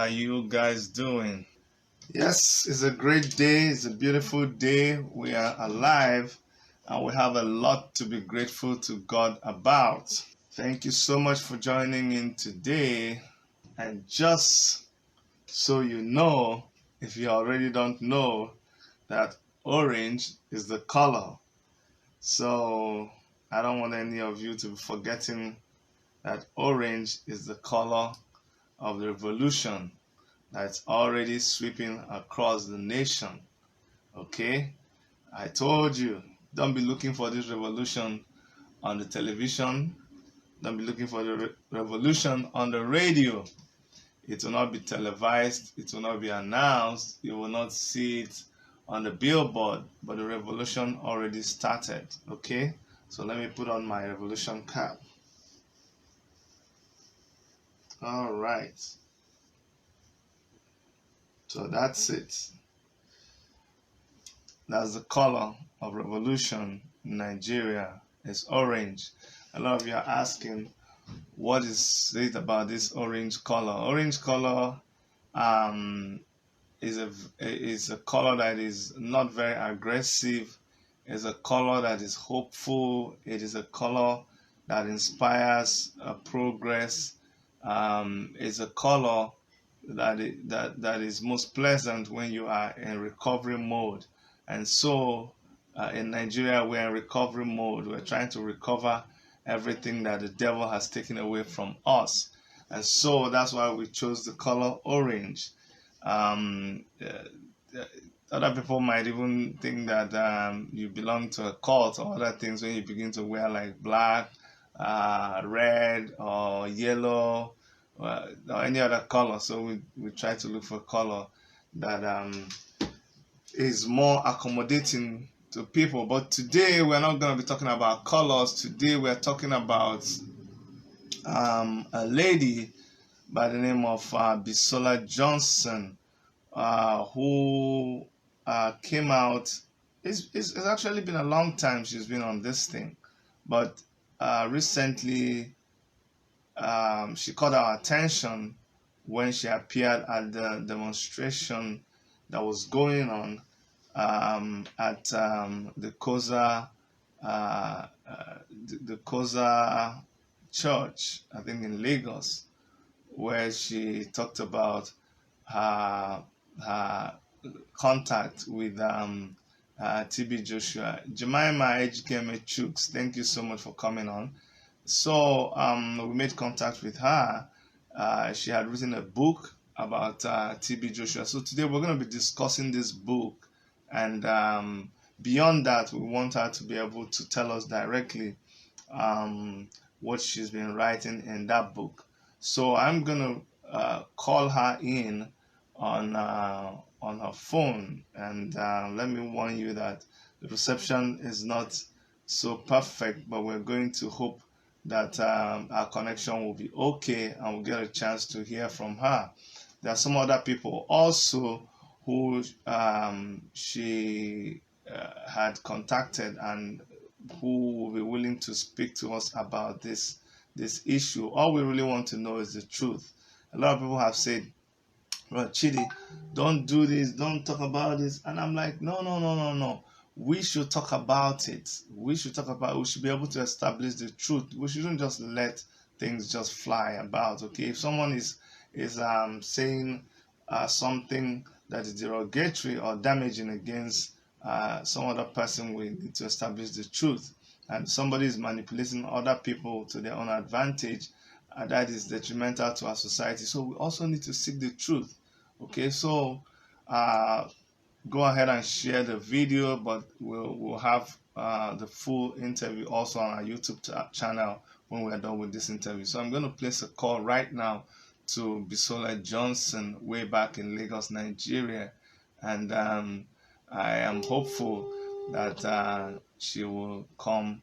are you guys doing? Yes, it's a great day. It's a beautiful day. We are alive and we have a lot to be grateful to God about. Thank you so much for joining in today. And just so you know, if you already don't know, that orange is the color. So I don't want any of you to be forgetting that orange is the color of the revolution that's already sweeping across the nation. Okay? I told you, don't be looking for this revolution on the television. Don't be looking for the revolution on the radio. It will not be televised. It will not be announced. You will not see it on the billboard. But the revolution already started. Okay? So let me put on my revolution cap. All right. So that's it. That's the color of revolution in Nigeria. It's orange. A lot of you are asking, what is it about this orange color? Orange color is a color that is not very aggressive. It's a color that is hopeful. It is a color that inspires progress. It's a color that is most pleasant when you are in recovery mode. And so in Nigeria, we're in recovery mode. We're trying to recover everything that the devil has taken away from us. And so that's why we chose the color orange. Other people might even think that you belong to a cult or other things when you begin to wear like black, red, or yellow, or any other color. So we try to look for a color that is more accommodating to people. But today we're not going to be talking about colors. Today we're talking about a lady by the name of BISOLA JOHNSON, who came out. It's actually been a long time she's been on this thing, but recently she caught our attention when she appeared at the demonstration that was going on at the Koza Church, I think in Lagos, where she talked about her contact with TB Joshua. Jemima Ejikeme Chooks, thank you so much for coming on. So we made contact with her. She had written a book about TB Joshua. So today we're going to be discussing this book, and beyond that, we want her to be able to tell us directly what she's been writing in that book. So I'm going to call her in on her phone, and let me warn you that the reception is not so perfect, but we're going to hope that our connection will be okay and we'll get a chance to hear from her. There are some other people also who she had contacted and who will be willing to speak to us about this issue. All we really want to know is the truth. A lot of people have said, well, Chidi, don't do this, don't talk about this. And I'm like, no. We should talk about it. We should be able to establish the truth. We shouldn't just let things just fly about, okay? If someone is saying something that is derogatory or damaging against some other person, we need to establish the truth. And somebody is manipulating other people to their own advantage, that is detrimental to our society. So we also need to seek the truth. Okay, so go ahead and share the video, but we'll have the full interview also on our YouTube channel when we're done with this interview. So I'm going to place a call right now to BISOLA JOHNSON way back in Lagos, Nigeria, and I am hopeful that she will come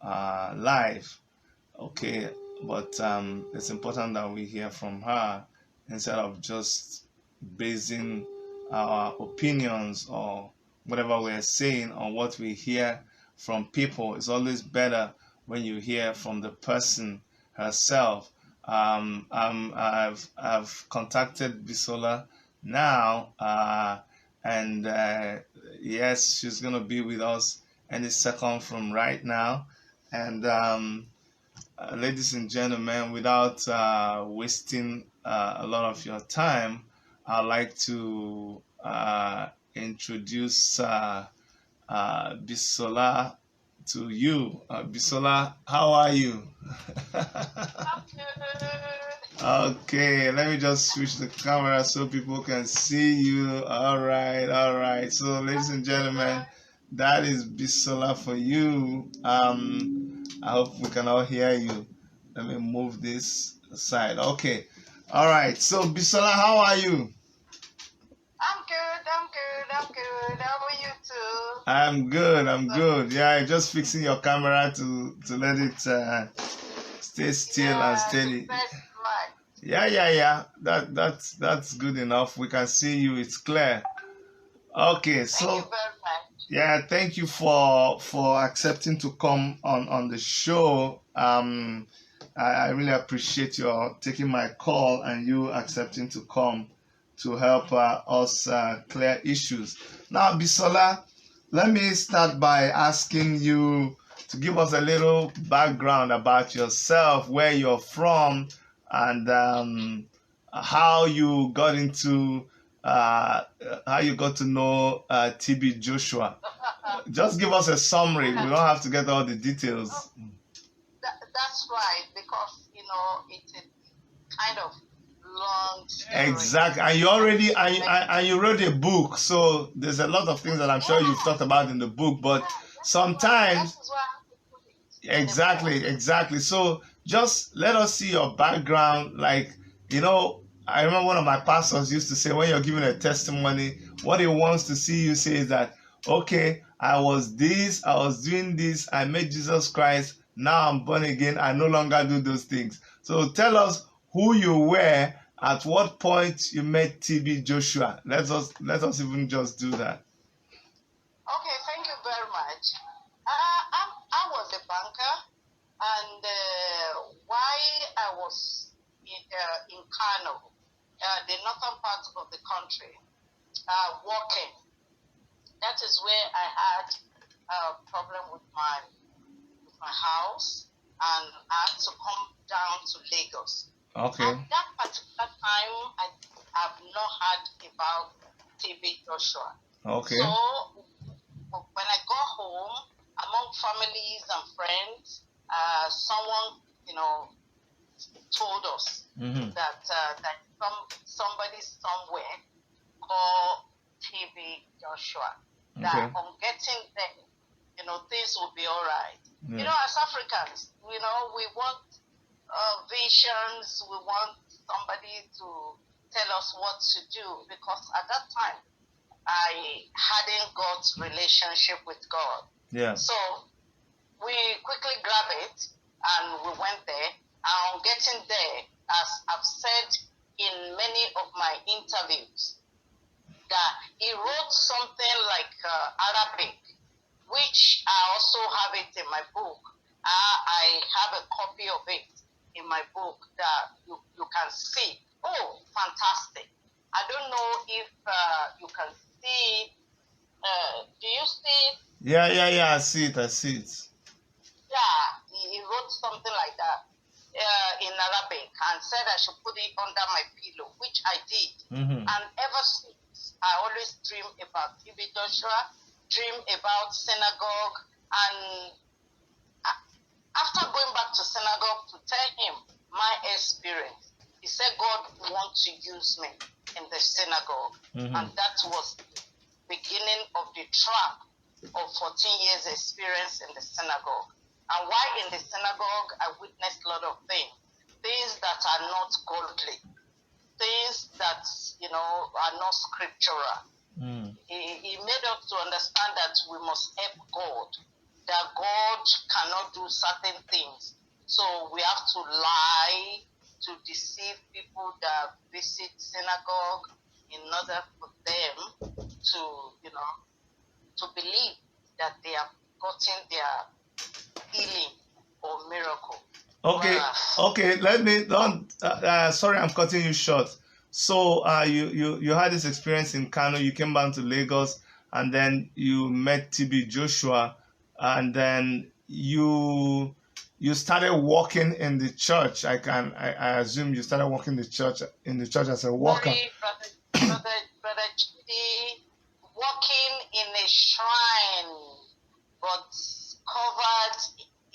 live. Okay, but it's important that we hear from her instead of just basing our opinions or whatever we're saying on what we hear from people. It's always better when you hear from the person herself I've contacted Bisola now, and yes, she's gonna be with us any second from right now. And ladies and gentlemen, without wasting a lot of your time, I'd like to introduce Bisola to you. Bisola, how are you? Okay, let me just switch the camera so people can see you. All right, all right. So, ladies and gentlemen, that is Bisola for you. I hope we can all hear you. Let me move this aside. Okay, all right. So, Bisola, how are you? I'm good. I'm good. I'm good. How are you too? I'm good. I'm good. Yeah, just fixing your camera to let it stay still and steady. Yeah. That's good enough. We can see you. It's clear. Okay, so Thank you very much. yeah, thank you for accepting to come on the show. I really appreciate your taking my call and you accepting to come to help us clear issues. Now, Bisola, let me start by asking you to give us a little background about yourself, where you're from, and how you got into how you got to know TB Joshua. Just give us a summary. We don't have to get all the details. That's right, because it's a kind of long story. Exactly, and you already and you wrote a book, so there's a lot of things that I'm sure you've talked about in the book. But sometimes, exactly. So just let us see your background. Like, I remember one of my pastors used to say, when you're giving a testimony, what he wants to see you say is that, okay, I was doing this, I met Jesus Christ, now I'm born again, I no longer do those things. So tell us who you were, at what point you met TB Joshua. Let us even just do that. Okay, thank you very much. I was a banker, and while I was in Kano, the northern part of the country, working, that is where I had a problem with my house, and I had to come down to Lagos. Okay. At that particular time, I have not heard about TB Joshua. Okay. So when I got home, among families and friends, someone told us that somebody somewhere called TB Joshua. That on getting there, things will be all right. Yeah. As Africans, we want visions. We want somebody to tell us what to do, because at that time I hadn't got relationship with God. Yeah. So we quickly grabbed it and we went there. And on getting there, as I've said in many of my interviews, that he wrote something like Arabic, which I also have it in my book. I have a copy of it in my book that you can see. Oh, fantastic. I don't know if you can see. Do you see it? Yeah, I see it. Yeah, he wrote something like that in Arabic and said I should put it under my pillow, which I did. And ever since, I always dream about TB Joshua, dream about synagogue, and after going back to synagogue to tell him my experience, he said God wants to use me in the synagogue. And that was the beginning of the trap of 14 years experience in the synagogue. And while in the synagogue, I witnessed a lot of things that are not godly, things that are not scriptural. He made us to understand that we must help God, that God cannot do certain things. So we have to lie to deceive people that visit synagogue in order for them to believe that they have gotten their healing or miracle. Okay, okay. Let me don't. Sorry, I'm cutting you short. So, you had this experience in Kano. You came back to Lagos, and then you met TB Joshua, and then you started working in the church. I assume you started working in the church as a worker. Sorry, brother Chidi, working in a shrine, but covered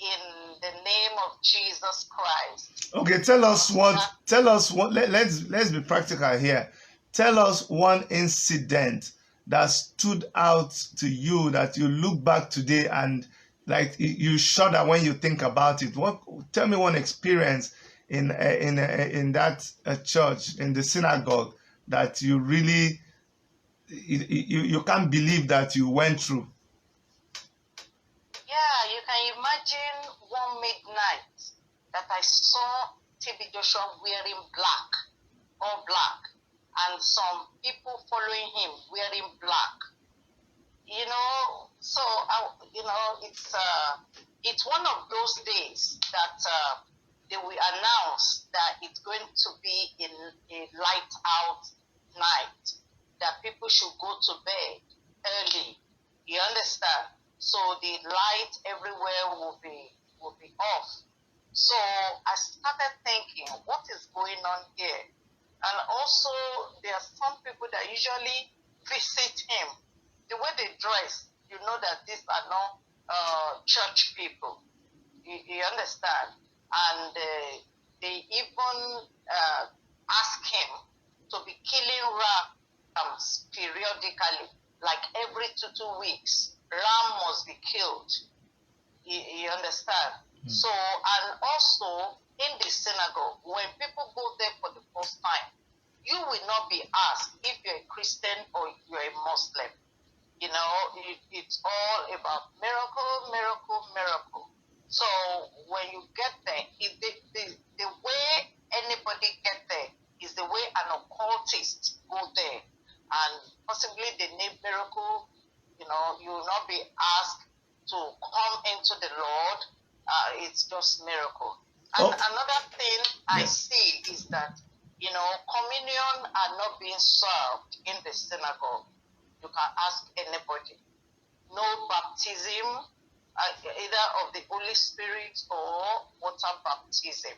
in the name of Jesus Christ. Okay, tell us what. Let's be practical here. Tell us one incident that stood out to you that you look back today and like you shudder when you think about it. Tell me one experience in that church, in the synagogue, that you really you can't believe that you went through. Yeah, you can imagine one midnight that I saw TB Joshua wearing black, all black, and some people following him wearing black. You know, so it's one of those days that they will announce that it's going to be in a light out night, that people should go to bed early. You understand? So the light everywhere will be off. So I started thinking, what is going on here? And also, there are some people that usually visit him. The way they dress, you know that these are not church people. You understand? And they even ask him to be killing rams periodically, like every 2 weeks. Ram must be killed. You understand? So, and also in the synagogue, when people go there for the first time, you will not be asked if you're a Christian or you're a Muslim. You know, it's all about miracle, miracle, miracle. So when you get there, the way anybody get there is the way an occultist go there. And possibly the name miracle, you know, you will not be asked to come into the Lord. It's just miracle. And another thing I see is that, you know, communion are not being served in the synagogue. You can ask anybody. No baptism, either of the Holy Spirit or water baptism.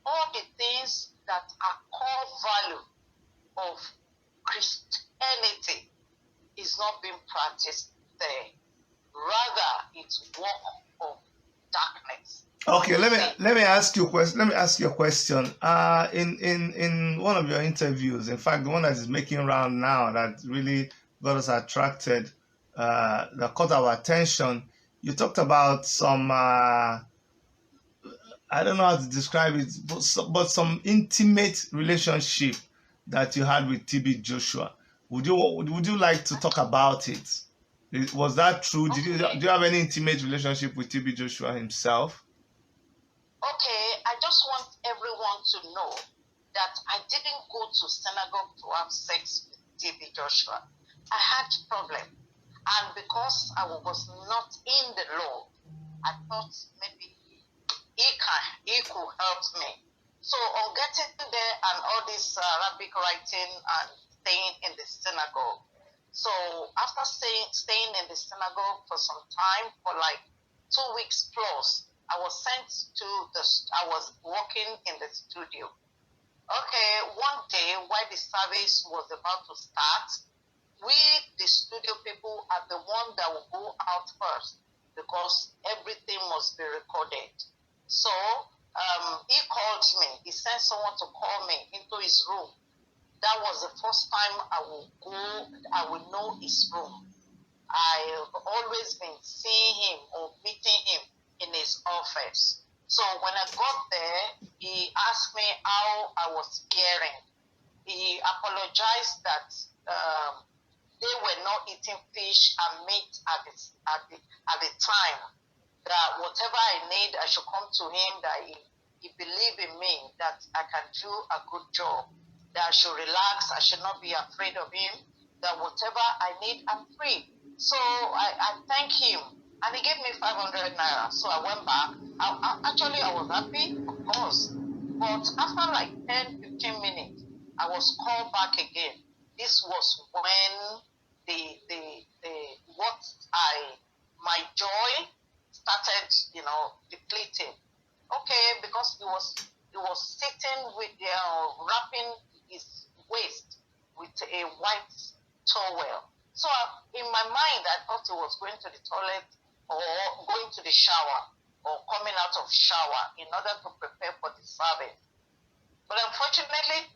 All the things that are core value of Christianity is not being practiced there. Rather, it's work of darkness. Okay, let me ask you a question. Let me ask you a question. In one of your interviews, in fact, the one that is making round now that really got us attracted, that caught our attention, you talked about some I don't know how to describe it, but some intimate relationship that you had with TB Joshua. Would you like to talk about it? Was that true? Do you have any intimate relationship with TB Joshua himself? Okay, I just want everyone to know that I didn't go to synagogue to have sex with TB Joshua. I had problem, and because I was not in the Lord, I thought maybe he could help me. So on getting there and all this Arabic writing and staying in the synagogue. So after staying in the synagogue for some time, for like 2 weeks plus, I was sent to I was working in the studio. Okay, one day while the service was about to start, we, the studio people, are the one that will go out first because everything must be recorded. So he called me. He sent someone to call me into his room. That was the first time I will know his room. I've always been seeing him or meeting him in his office. So when I got there, he asked me how I was hearing. He apologized that they were not eating fish and meat at the time. That whatever I need, I should come to him, that he believed in me, that I can do a good job, that I should relax, I should not be afraid of him, that whatever I need, I'm free. So I thank him And he gave me 500 naira. So I went back. Actually, I was happy, of course. But after like 10, 15 minutes, I was called back again. This was when what my joy started, depleting. Okay, because he was sitting with wrapping his waist with a white towel. So in my mind, I thought he was going to the toilet or going to the shower or coming out of shower in order to prepare for the service. But unfortunately,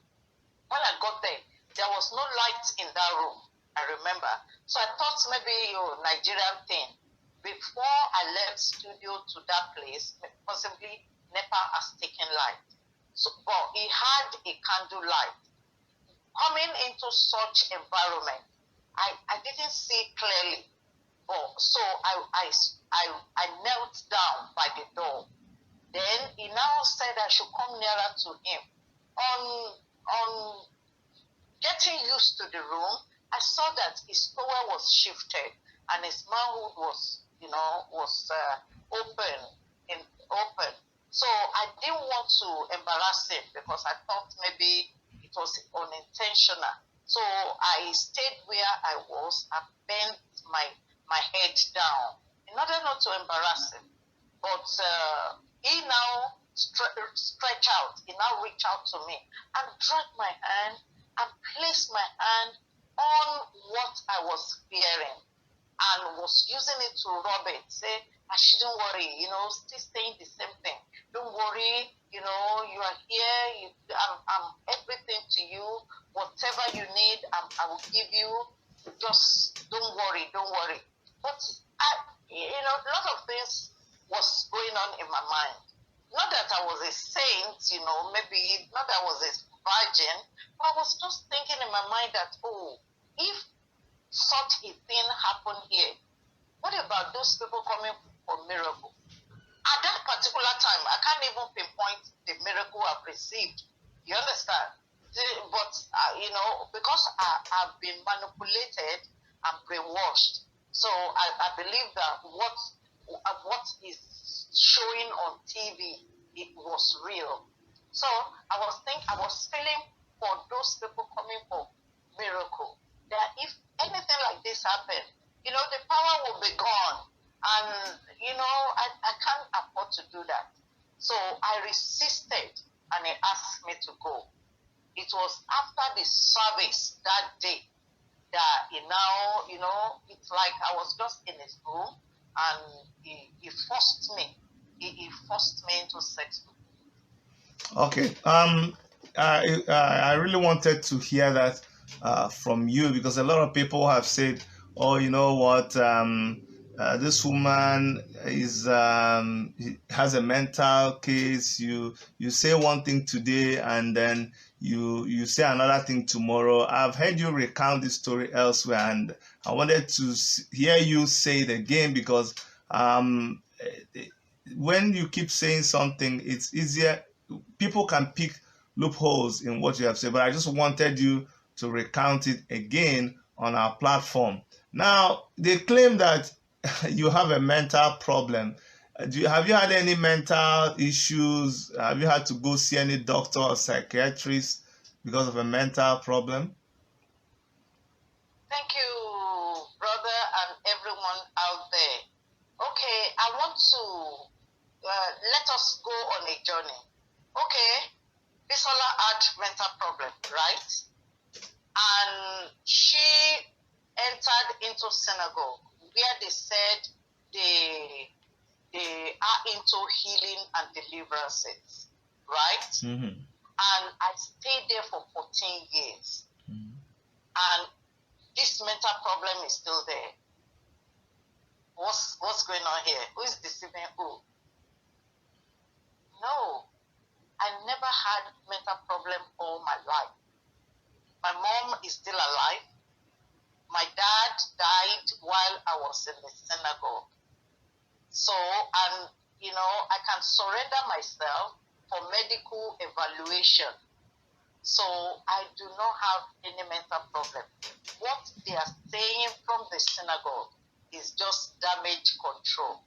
when I got there was no light in that room, I remember. So I thought maybe Nigerian thing. Before I left studio to that place, possibly NEPA has taken light. So, but he had a candle light. Coming into such environment, I didn't see clearly. So I knelt down by the door. Then he now said I should come nearer to him. On getting used to the room, I saw that his towel was shifted and his manhood was open. So I didn't want to embarrass him because I thought maybe it was unintentional. So I stayed where I was and bent my head down in order not to embarrass him. But he now stretched out. He now reached out to me and dragged my hand and placed my hand on what I was fearing and was using it to rub it. Say, I shouldn't worry, still saying the same thing. Don't worry, you are here. I'm everything to you. Whatever you need, I will give you. Just don't worry. But a lot of things was going on in my mind. Not that I was a saint, maybe not that I was a virgin, but I was just thinking in my mind that, if such a thing happened here, what about those people coming for miracle? At that particular time, I can't even pinpoint the miracle I've received. You understand? But, because I've been manipulated and brainwashed, so I believe that what is showing on TV, it was real. So I was feeling for those people coming for miracle, that if anything like this happened, the power will be gone. And, I can't afford to do that. So I resisted and he asked me to go. It was after the service that day that he now, it's like I was just in his room and he forced me. He forced me into sex. Okay. I really wanted to hear that from you, because a lot of people have said, "Oh, you know what? This woman has a mental case. You say one thing today and then you say another thing tomorrow." I've heard you recount this story elsewhere, and I wanted to hear you say it again, because when you keep saying something, it's easier. People can pick loopholes in what you have said, but I just wanted you to recount it again on our platform. Now, they claim that you have a mental problem. Have you had any mental issues? Have you had to go see any doctor or psychiatrist because of a mental problem? Thank you, brother, and everyone out there. Okay, I want to let us go on a journey. Okay, Bisola had mental problem, right? And she entered into synagogue where they said they are into healing and deliverances, right? Mm-hmm. And I stayed there for 14 years. Mm-hmm. And this mental problem is still there. What's going on here? Who is deceiving who? No, I never had mental problem all my life. My mom is still alive. My dad died while I was in the synagogue. So, and I can surrender myself for medical evaluation. So I do not have any mental problem. What they are saying from the synagogue is just damage control.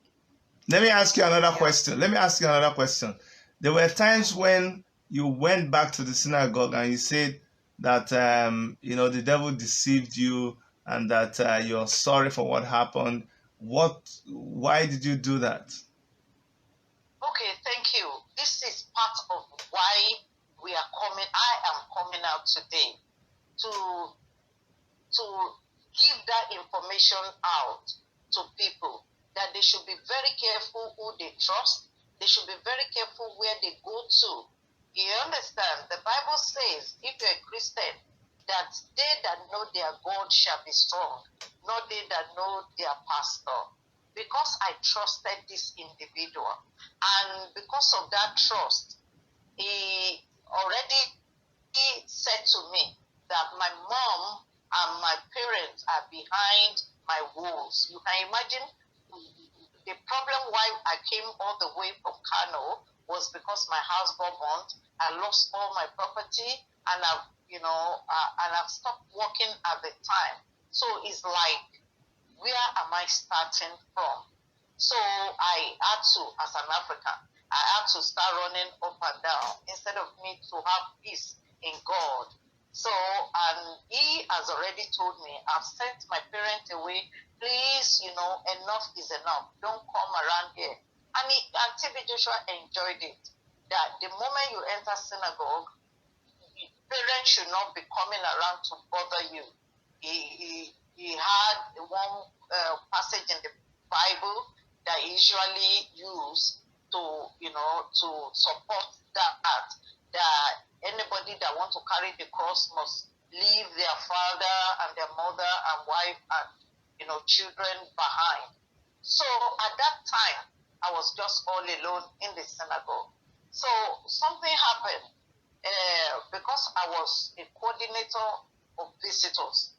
Let me ask you another question. There were times when you went back to the synagogue and you said that the devil deceived you and that you're sorry for what happened. Why did you do that? Okay, thank you. This is part of why I am coming out today to give that information out to people, that they should be very careful who they trust. They should be very careful where they go to. You understand? The Bible says, if you're a Christian, that they that know their God shall be strong, not they that know their pastor. Because I trusted this individual, and because of that trust, he already said to me that my mom and my parents are behind my woes. You can imagine the problem why I came all the way from Kano was because my house got burnt. I lost all my property, and I've stopped working at the time. So it's like, where am I starting from? So I had to, as an African, I had to start running up and down instead of me to have peace in God. So, and he has already told me, I've sent my parents away. Please, enough is enough. Don't come around here. And TB Joshua enjoyed it. That the moment you enter synagogue, parents should not be coming around to bother you. He had one passage in the Bible that he usually use to support that anybody that want to carry the cross must leave their father and their mother and wife and children behind. So at that time, I was just all alone in the synagogue. So something happened because I was a coordinator of visitors.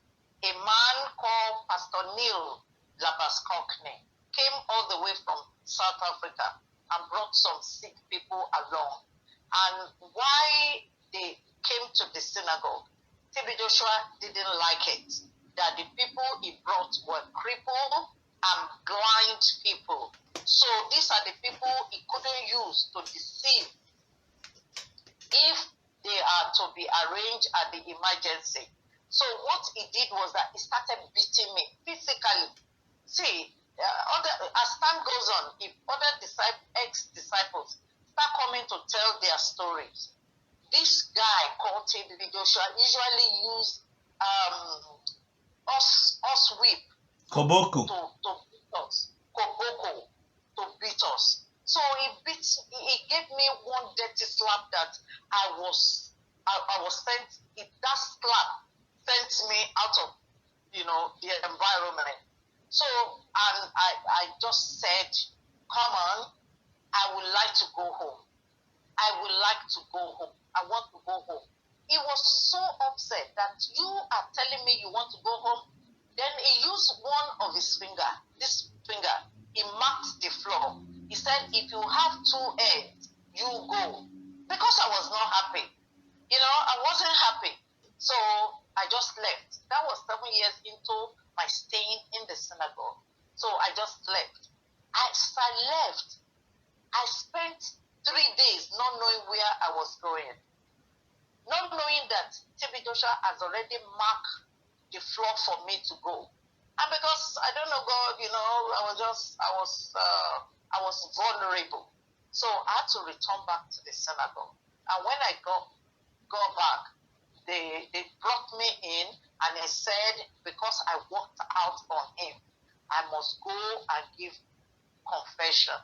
A man called Pastor Neil Labaskokne came all the way from South Africa and brought some sick people along. And why they came to the synagogue, TB Joshua didn't like it, that the people he brought were crippled and blind people. So these are the people he couldn't use to deceive if they are to be arranged at the emergency. So what he did was that he started beating me physically. See, as time goes on, if other ex-disciples start coming to tell their stories, this guy called TB Joshua usually use us whip Koboko. to beat us, koboko, to beat us. So he gave me one dirty slap that I was sent. That slap sent me out of the environment. So and I just said, come on, I would like to go home. I would like to go home. I want to go home. He was so upset that you are telling me you want to go home. Then he used one of his finger, this finger, he marked the floor. He said, if you have 2 heads, you go. Because I was not happy. I wasn't happy. So I just left. That was 7 years into my staying in the synagogue. So I just left. As I left, I spent 3 days not knowing where I was going. Not knowing that TB Joshua has already marked the floor for me to go. And because I don't know God, I was vulnerable. So I had to return back to the synagogue. And when I got back, they brought me in and they said, because I walked out on him, I must go and give confession.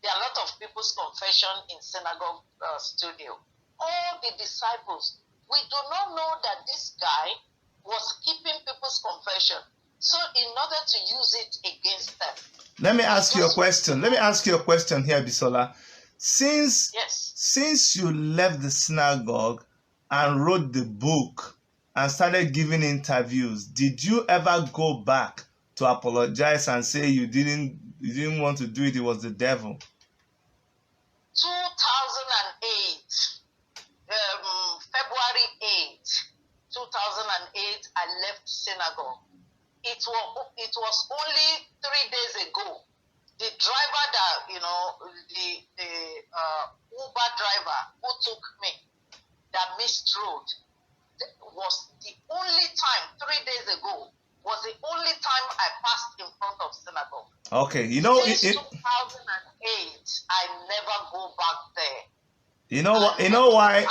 There are a lot of people's confession in synagogue studio. All the disciples, we do not know that this guy was keeping people's confession. So in order to use it against them. Let me ask you a question. Here, Bisola. Yes. Since you left the synagogue and wrote the book and started giving interviews, did you ever go back to apologize and say you didn't want to do it, it was the devil? 2008, February 8, 2008, I left synagogue. it was only 3 days ago. The driver that, the Uber driver who took me, that missed road, was the only time, 3 days ago, was the only time I passed in front of synagogue. Okay, Since 2008, I never go back there. You know why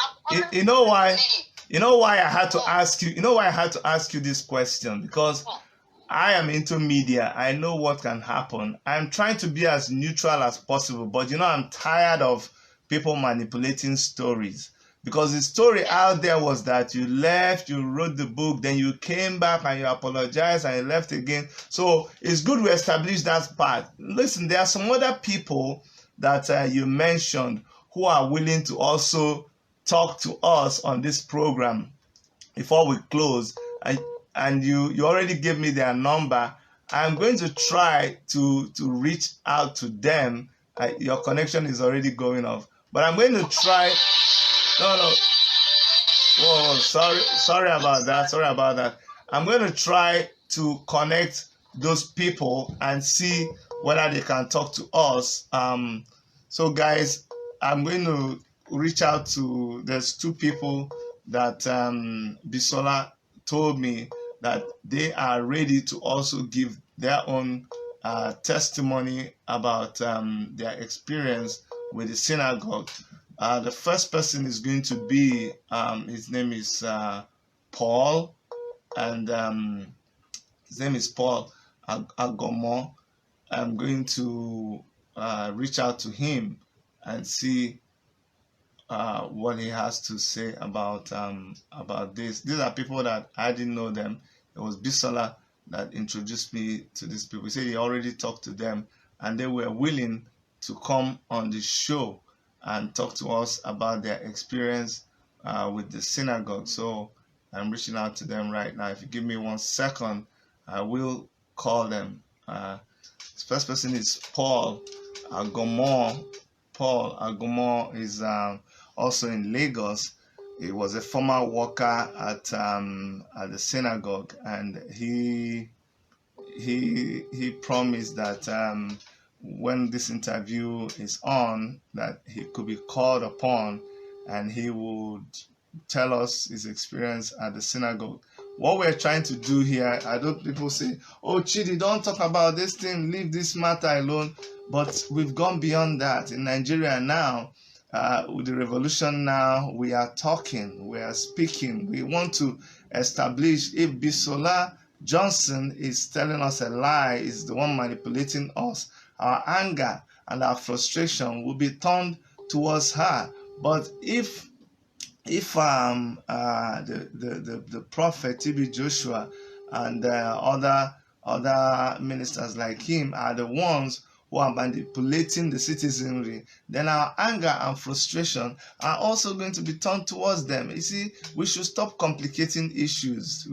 I had to ask you. You know why I had to ask you this question, because I am into media. I know what can happen. I'm trying to be as neutral as possible, but I'm tired of people manipulating stories. Because the story out there was that you left, you wrote the book, then you came back and you apologized and you left again. So it's good we establish that part. Listen, there are some other people that you mentioned who are willing to also talk to us on this program before we close. And you already gave me their number. I'm going to try to reach out to them. Your connection is already going off, but I'm going to try. No. Whoa, sorry about that. I'm going to try to connect those people and see whether they can talk to us. So guys, I'm going to reach out to, there's 2 people that BISOLA told me that they are ready to also give their own testimony about their experience with the synagogue. The first person is going to be, his name is Paul, and his name is Paul Agomo. I'm going to reach out to him and see what he has to say about this. These are people that I didn't know them. It was BISOLA that introduced me to these people. He said he already talked to them and they were willing to come on the show and talk to us about their experience with the synagogue. So I'm reaching out to them right now. If you give me 1 second, I will call them. This first person is Paul Agomo. Paul Agomo is also in Lagos. He was a former worker at the synagogue, and he promised that when this interview is on, that he could be called upon and he would tell us his experience at the synagogue. What we're trying to do here, I don't, people say, oh Chidi, don't talk about this thing, leave this matter alone. But we've gone beyond that. In Nigeria now, with the revolution now, we are talking, we are speaking. We want to establish if BISOLA Johnson is telling us a lie, is the one manipulating us, our anger and our frustration will be turned towards her. But if the prophet TB Joshua and other ministers like him are the ones who are manipulating the citizenry, then our anger and frustration are also going to be turned towards them. You see, we should stop complicating issues.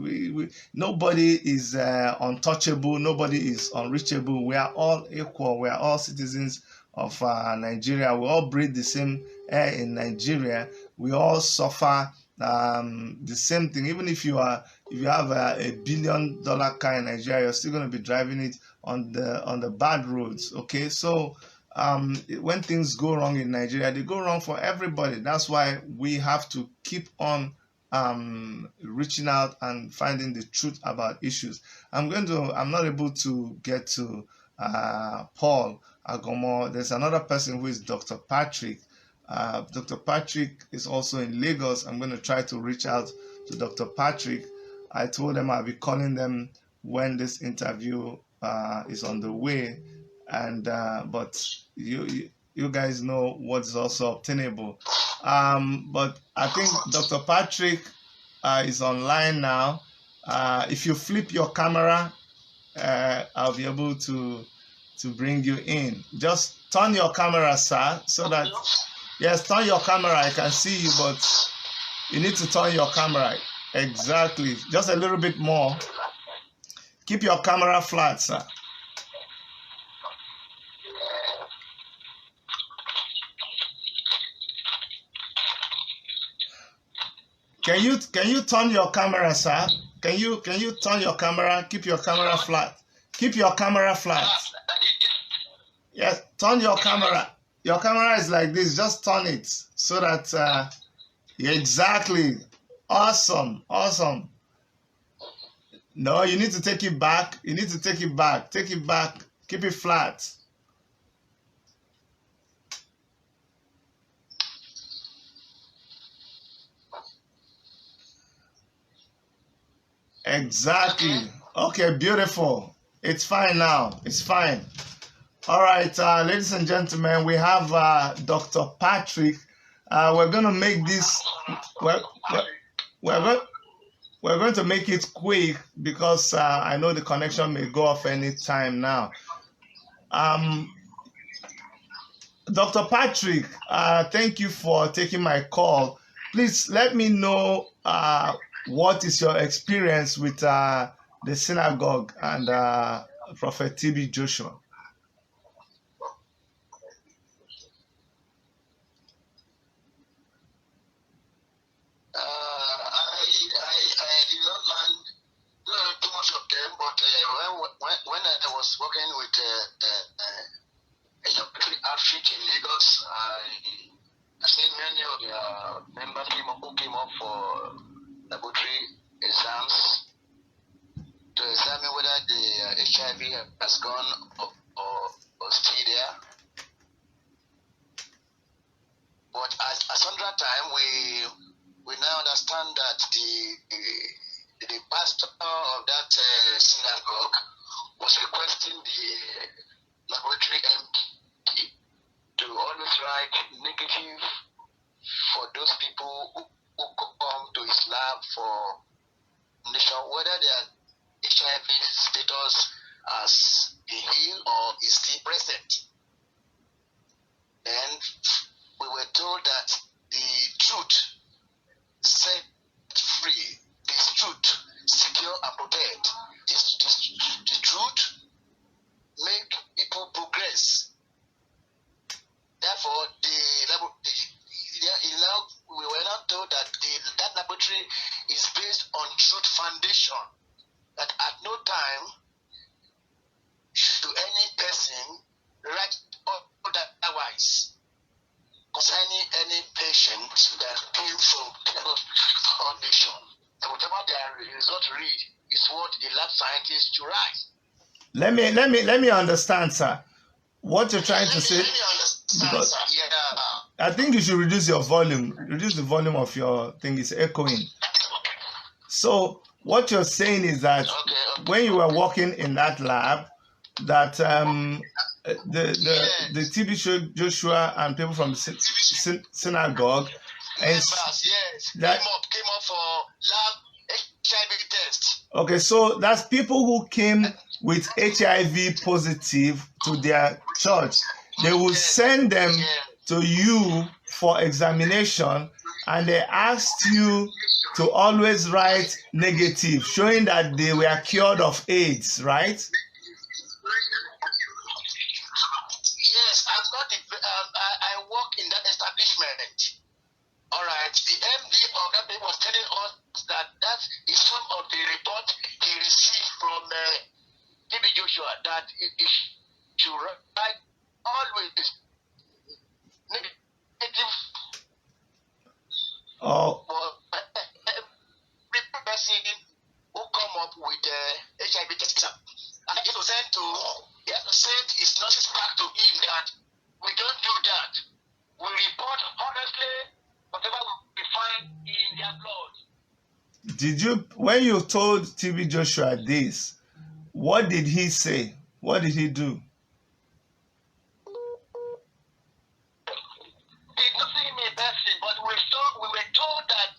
Nobody is untouchable. Nobody is unreachable. We are all equal. We are all citizens of Nigeria. We all breathe the same air in Nigeria. We all suffer the same thing. Even if you have a $1 billion car in Nigeria, you're still going to be driving it on the bad roads. Okay, so when things go wrong in Nigeria, they go wrong for everybody. That's why we have to keep on reaching out and finding the truth about issues. I'm not able to get to Paul Agomo. There's another person who is Dr. Patrick. Dr. Patrick is also in Lagos. I'm going to try to reach out to Dr. Patrick. I told them I'll be calling them when this interview is on the way, and but you guys know what's also obtainable. But I think Dr. Patrick is online now. If you flip your camera, I'll be able to bring you in. Just turn your camera, sir, so that, yes, turn your camera. I can see you, but you need to turn your camera. Exactly. Just a little bit more. Keep your camera flat, sir. Can you turn your camera, sir? Can you turn your camera? Keep your camera flat. Keep your camera flat. Yes, turn your camera. Your camera is like this. Just turn it so that exactly. Awesome, awesome. No, you need to take it back. You need to take it back. Take it back. Keep it flat. Exactly. Okay, beautiful. It's fine now. It's fine. All right, ladies and gentlemen, we have Dr. Patrick. We're going to make this. We're going to make it quick because I know the connection may go off any time now. Dr. Patrick, thank you for taking my call. Please let me know what is your experience with the synagogue and Prophet TB Joshua. I did not learn too much of them, but when I was working with a laboratory outfit in Lagos, I seen many of their members who came up for laboratory exams to examine whether the HIV has gone or still there. But at some time, we now understand that the pastor of that synagogue was requesting the laboratory MD to always write negative for those people who come to his lab for nation, whether their HIV status has been healed or is still present. And we were told that the truth set free, this truth secure and protect, the truth make people progress. Therefore, we were now told that that laboratory is based on truth foundation, that at no time should any person write otherwise concerning any patient that came from the foundation. And whatever their result read is what the lab scientists should write. Let me understand, sir. What you're trying to say? Let me understand, Because sir. Yeah. I think you should reduce your volume. Reduce the volume of your thing. It's echoing. So what you're saying is that when you were working in that lab, that the TB Joshua and people from the synagogue, that came up for lab HIV test. Okay, so that's people who came with HIV positive to their church. They will send them to you for examination, and they asked you to always write negative, showing that they were cured of AIDS, right? Yes, I work in that establishment. All right, the MD of that day was telling us that is some of the report he received from TB Joshua, that he should write always negative. Oh. Every person who come up with HIV test, and he has to send his nurses back to him that we don't do that. We report honestly whatever we find in their blood. Did you, when you told TB Joshua this, what did he say? What did he do? Did nothing in person, but we were told that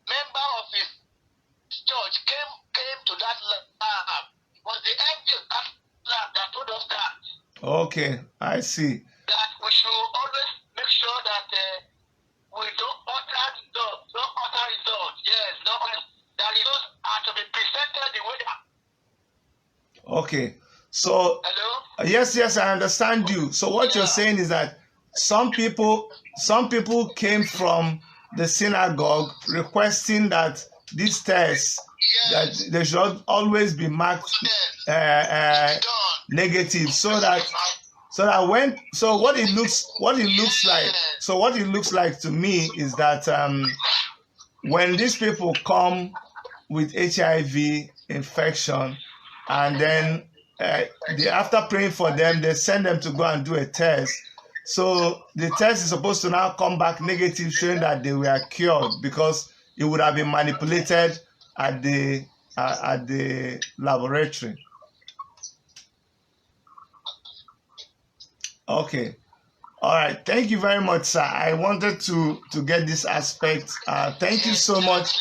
member of his church came to that lab. It was the MD of that lab that told us that. Okay, I see. That we should always make sure that we don't alter results. Yes, the results are to be presented the way they are. Okay, so hello? Yes, I understand you. So what you're saying is that some people came from the synagogue requesting that this test that they should always be marked negative, so that what it looks like to me is that when these people come with HIV infection, and then after praying for them, they send them to go and do a test. So the test is supposed to now come back negative, showing that they were cured, because it would have been manipulated at the laboratory. Okay. All right. Thank you very much, sir. I wanted to get this aspect. Thank you so much.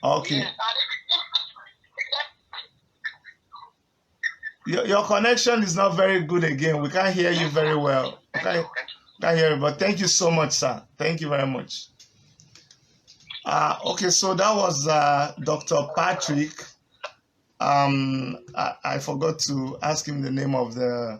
Okay. Your connection is not very good again. We can't hear you very well. We can't hear you, but thank you so much, sir. Thank you very much. Okay, so that was Dr. Patrick. I forgot to ask him the name of the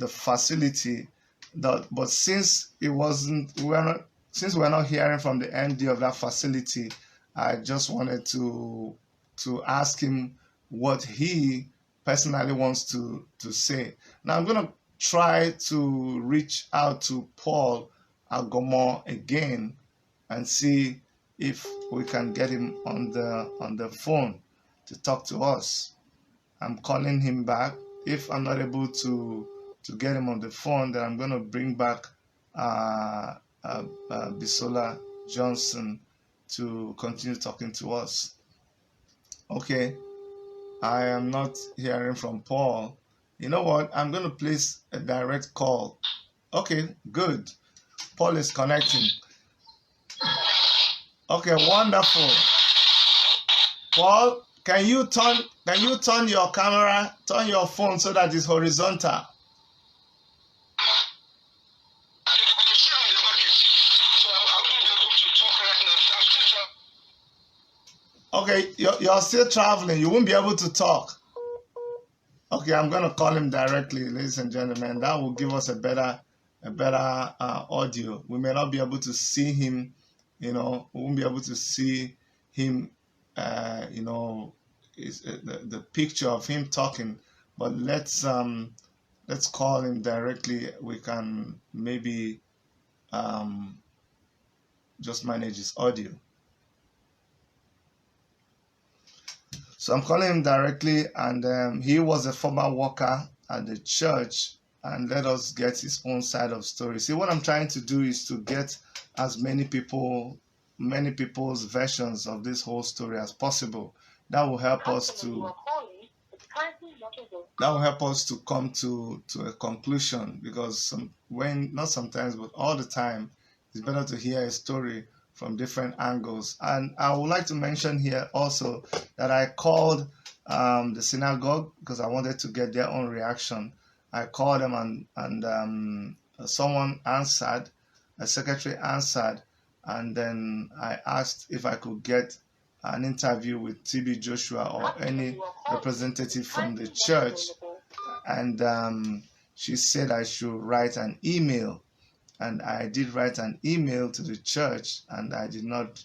facility. But since we're not hearing from the MD of that facility, I just wanted to ask him what he personally wants to say. Now I'm gonna try to reach out to Paul Agomo again and see if we can get him on the phone to talk to us. I'm calling him back. If I'm not able to get him on the phone, then I'm going to bring back BISOLA Johnson to continue talking to us. Okay, I am not hearing from Paul. You know what? I'm going to place a direct call. Okay, good. Paul is connecting. Okay, wonderful. Paul, can you turn your camera, turn your phone so that it's horizontal? Okay, you're still traveling. You won't be able to talk. Okay, I'm going to call him directly, ladies and gentlemen. That will give us a better audio. We may not be able to see him. We won't be able to see him, the picture of him talking, but let's call him directly. We can maybe just manage his audio. So I'm calling him directly, and he was a former worker at the church, and let us get his own side of story. See, what I'm trying to do is to get as many people's versions of this whole story as possible. That will help us to come to a conclusion, because not sometimes, but all the time, it's better to hear a story from different angles. And I would like to mention here also that I called the synagogue because I wanted to get their own reaction. I called them, and someone answered, a secretary answered, and then I asked if I could get an interview with TB Joshua or any representative from the church, and she said I should write an email, and I did write an email to the church, and I did not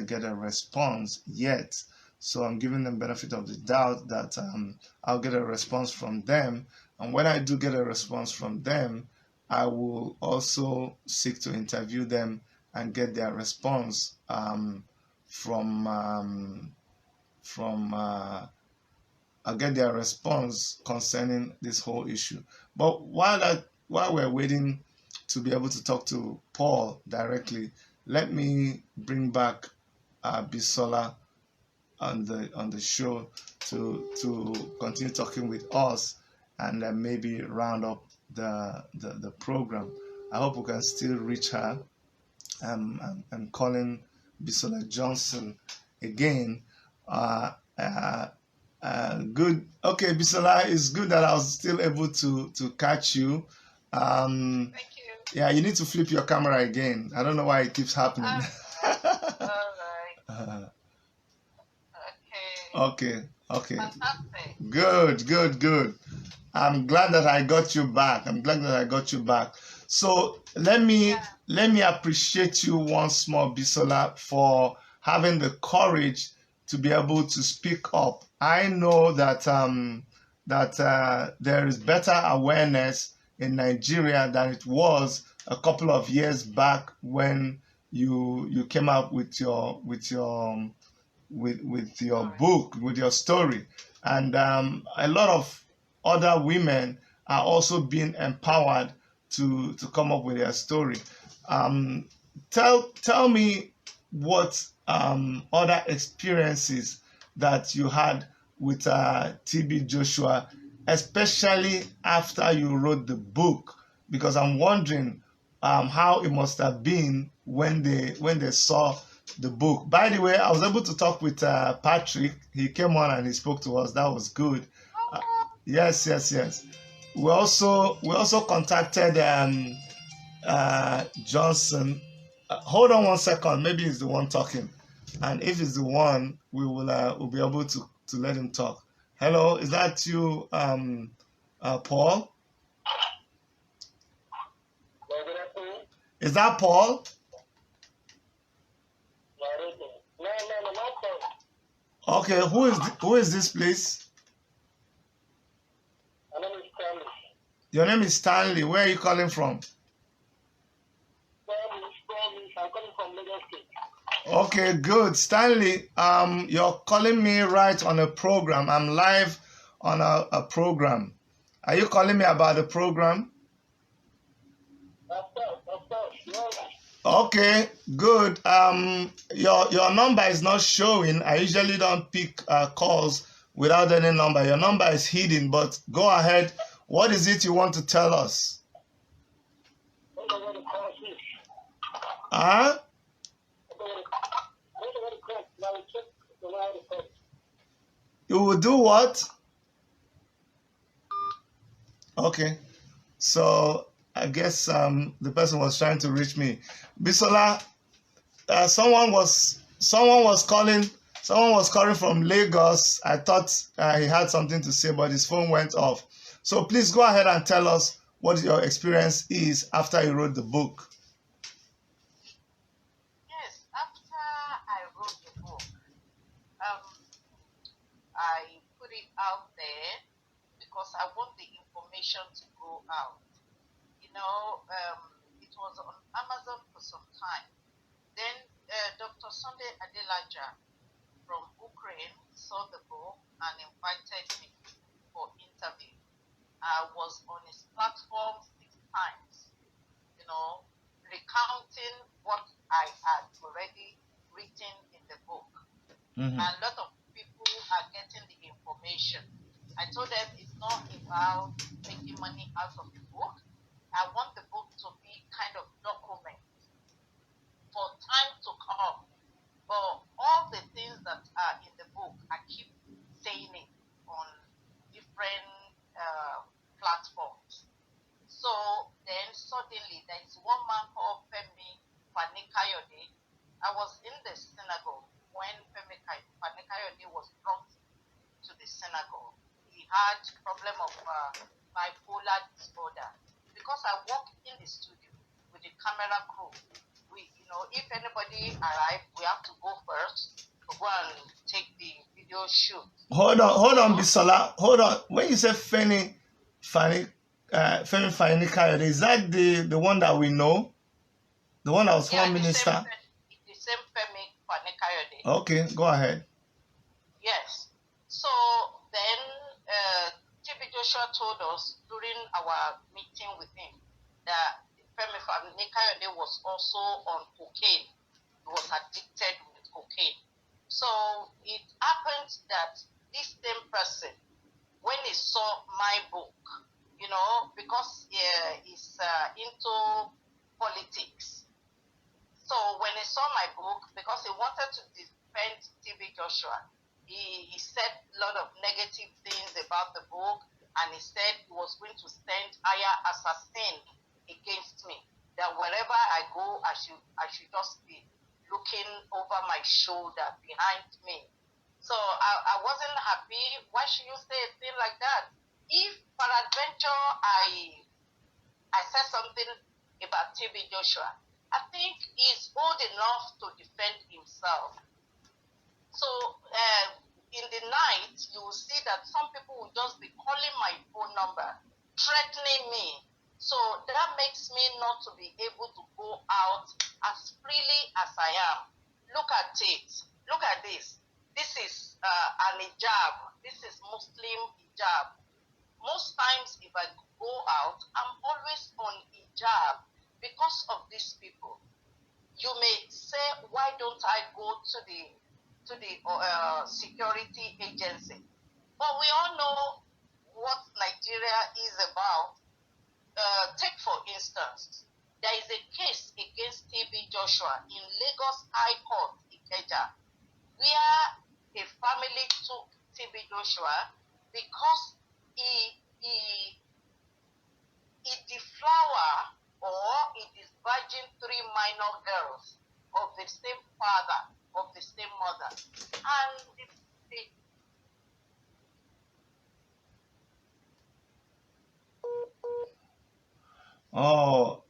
get a response yet. So I'm giving them benefit of the doubt that I'll get a response from them, and when I do get a response from them, I will also seek to interview them and get their response I'll get their response concerning this whole issue. But while we're waiting to be able to talk to Paul directly, let me bring back BISOLA on the show to continue talking with us, and then maybe round up the program. I hope we can still reach her. I'm calling BISOLA Johnson again. Good. Okay, BISOLA, it's good that I was still able to catch you. Thank you. Yeah, you need to flip your camera again. I don't know why it keeps happening. All right. Okay. Fantastic. Good. I'm glad that I got you back. So let me appreciate you once more, Bisola, for having the courage to be able to speak up. I know that there is better awareness in Nigeria than it was a couple of years back when you came out with your book, with your story, and a lot of other women are also being empowered to come up with their story. Um, tell me what other experiences that you had with TB Joshua, especially after you wrote the book, because I'm wondering how it must have been when they saw the book. By the way, I was able to talk with Patrick. He came on and he spoke to us. That was good. Uh, yes. We also contacted Johnson. Hold on one second. Maybe he's the one talking, and if he's the one, we'll be able to let him talk. Hello, is that you, Paul? Is that Paul? Okay, who is this, please? My name is Stanley. Your name is Stanley. Where are you calling from? Stanley. I'm calling from Lagos State. Okay, good. Stanley, you're calling me right on a program. I'm live on a program. Are you calling me about the program? Of course. Yes. Okay, good. Your number is not showing. I usually don't pick calls without any number. Your number is hidden, but go ahead. What is it you want to tell us? I don't know what the call is. Huh? I don't know what the call is. Now we check the line of call. You will do what? Okay. So I guess the person was trying to reach me. Bisola, someone was calling from Lagos. I thought he had something to say, but his phone went off. So please go ahead and tell us what your experience is after you wrote the book. Yes, after I wrote the book, I put it out there because I want the information to go out. It was on Amazon for some time. Then Dr. Sunday Adelaja from Ukraine saw the book and invited me for interview. I was on his platform 6 times, recounting what I had already written in the book. Mm-hmm. And a lot of people are getting the information. I told them it's not about making money out of the book. I want the book to be kind of document for time to come. But all the things that are in the book, I keep saying it on different platforms. So then suddenly there is one man called Femi Fanikayode. I was in the synagogue when Femi Fanikayode was brought to the synagogue. He had problem of bipolar disorder. Because I work in the studio with the camera crew, if anybody arrives, we have to go first to go and take the video shoot. Hold on, Bisola. Hold on. When you say Femi Fanikayode, is that the one that we know? The one that was former minister? The same Femi Fanikayode. Okay, go ahead. Yes. So then TB Joshua told us during our meeting with him that Femi Fanikayode was also on cocaine. He was addicted with cocaine. So it happened that this same person, when he saw my book, because he's into politics. So when he saw my book, because he wanted to defend TB Joshua, he said a lot of negative things about the book, and he said he was going to send higher assassin against me. That wherever I go, I should just be looking over my shoulder behind me. So I wasn't happy. Why should you say a thing like that? If peradventure I said something TB Joshua. I think he's old enough to defend himself. So in the night, you will see that some people will just be calling my phone number, threatening me. So that makes me not to be able to go out as freely as I am. Look at it. Look at this. This is an hijab. This is Muslim hijab. Most times if I go out, I'm always on hijab because of these people. You may say, why don't I go to the security agency? But we all know what Nigeria is about. Take for instance, there is a case against TB Joshua in Lagos High Court, Ikeja, where a family took TB Joshua because he deflowered or he disvirgin 3 minor girls of the same father, of the same mother.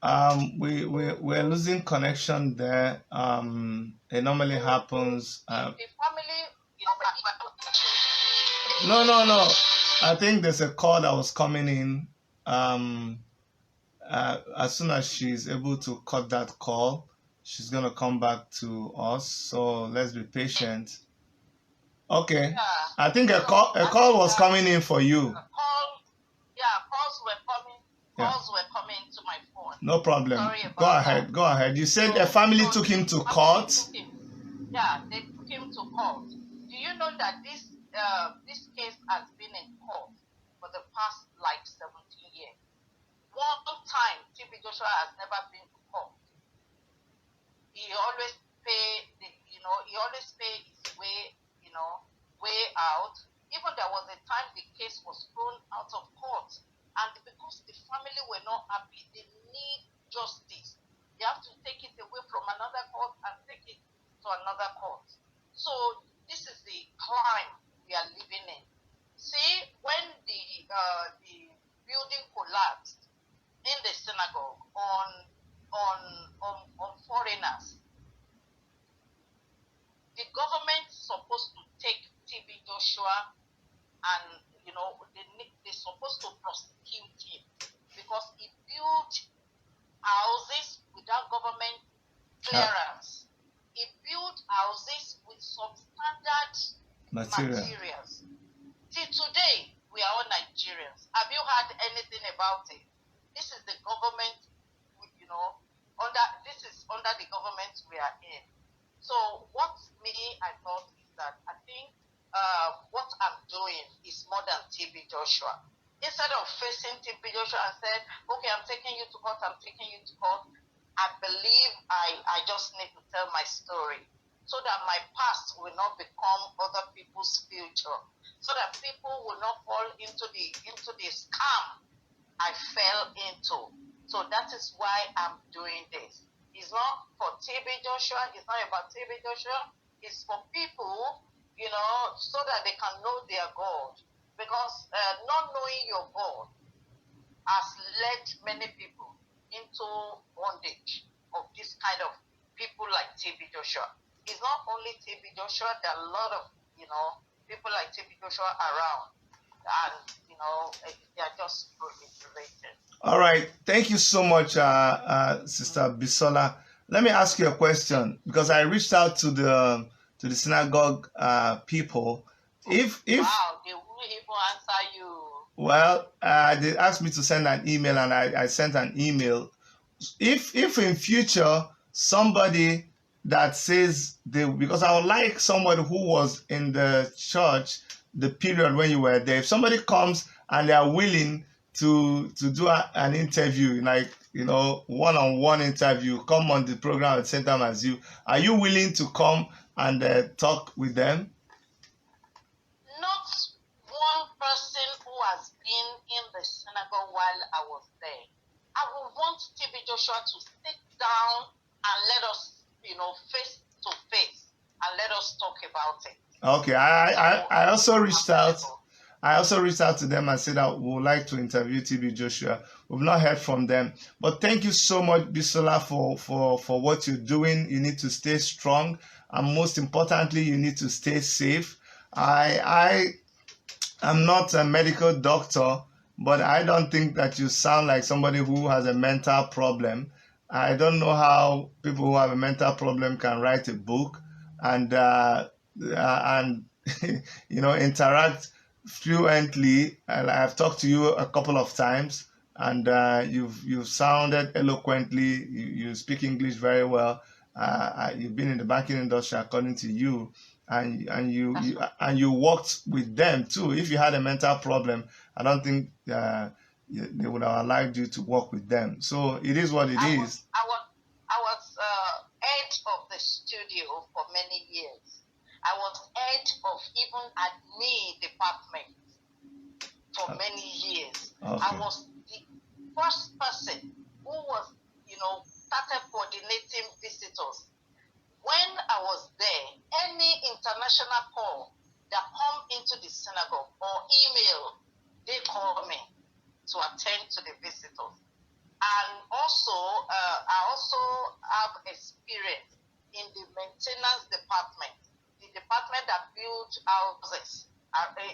And we're losing connection there. It normally happens. the family No. I think there's a call that was coming in. As soon as she's able to cut that call, she's gonna come back to us. So let's be patient. Okay. Yeah. I think a call was coming in for you. Calls were coming to my phone. No problem. Sorry about Go ahead. You said a family took him to court. Yeah, they took him to court. Do you know that this case has been in court for the past like 17 years? One time, TB Joshua has never been to court. He always pay his way out. Even there was a time the case was thrown out of court. And because the family were not happy, they need justice. They have to take it away from another court and take it to another court. So this is the climb we are living in. See, when the building collapsed in the synagogue on foreigners, the government supposed to take TB Joshua and they're supposed to prosecute him because he built houses without government clearance. He built houses with substandard materials. Till today, we are all Nigerians. Have you heard anything about it? This is the government, this is under the government we are in. So what I thought is that I think what I'm doing is more than TB Joshua. Instead of facing TB Joshua and said, okay, I'm taking you to court, I believe I just need to tell my story so that my past will not become other people's future, so that people will not fall into the scam I fell into. So that is why I'm doing this. It's not for TB Joshua, it's not about TB Joshua, it's for people, so that they can know their God. Because not knowing your God has led many people into bondage of this kind of people like TB Joshua. It's not only TB Joshua, there are a lot of, people like TB Joshua around. And, they are just proliferated. All right. Thank you so much, Sister Bisola. Let me ask you a question, because I reached out to the synagogue people. If wow, they won't even answer you. Well, they asked me to send an email, and I sent an email. If in future somebody that says because I would like somebody who was in the church the period when you were there. If somebody comes and they are willing to do an interview, like one-on-one interview, come on the program at the same time as you, are you willing to come and talk with them? Not one person who has been in the synagogue while I was there. I would want TB Joshua to sit down and let us, face to face, and let us talk about it. Okay, I also reached out. I also reached out to them and said that we would like to interview TB Joshua. We've not heard from them. But thank you so much, Bisola, for what you're doing. You need to stay strong. And most importantly, you need to stay safe. I'm not a medical doctor, but I don't think that you sound like somebody who has a mental problem. I don't know how people who have a mental problem can write a book and and interact fluently. And I've talked to you a couple of times, and you've sounded eloquently. You speak English very well. You've been in the banking industry, according to you, and you worked with them too. If you had a mental problem, I don't think they would have allowed you to work with them. So it is what it is. I was head of the studio for many years. I was head of even admin department for many years. Okay. I was the first person who was, started coordinating visitors. When I was there, any international call that come into the synagogue or email, they call me to attend to the visitors. And also, I also have experience in the maintenance department, the department that builds houses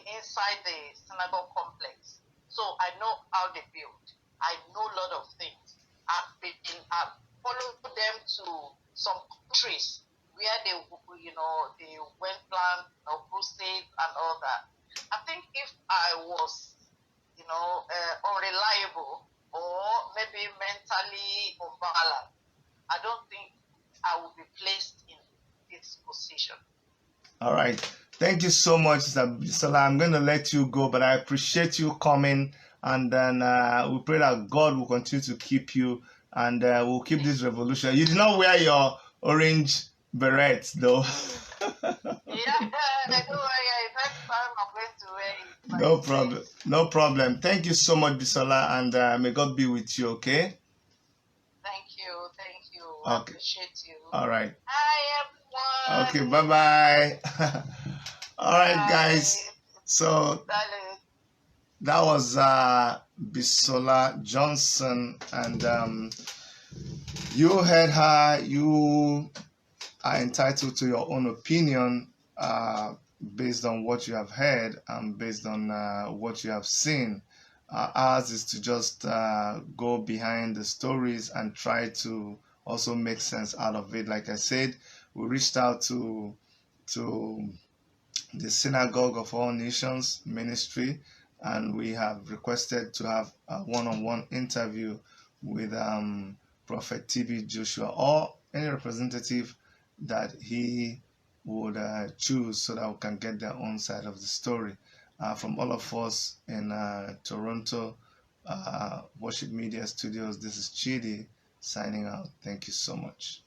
inside the synagogue complex. So I know how they build. I know a lot of things. I've followed them to some countries where they went plan crusade and all that. I think if I was, unreliable or maybe mentally unbalanced, I don't think I would be placed in this position. All right. Thank you so much, Bisola. I'm going to let you go, but I appreciate you coming. And then we pray that God will continue to keep you, and we'll keep this revolution. You did not wear your orange beret, though. Yeah, next time I'm going to wear it. No problem. No problem. Thank you so much, Bisola, and may God be with you, okay? Thank you. Okay. I appreciate you. All right. Hi, everyone. Okay, bye-bye. All right, guys. So that was BISOLA Johnson, and you heard her. You are entitled to your own opinion based on what you have heard and based on what you have seen. Ours is to just go behind the stories and try to also make sense out of it. Like I said, we reached out to the Synagogue of All Nations ministry, and we have requested to have a one-on-one interview with Prophet TB Joshua or any representative that he would choose, so that we can get their own side of the story. From all of us in Toronto Worship Media Studios, this is Chidi signing out. Thank you so much.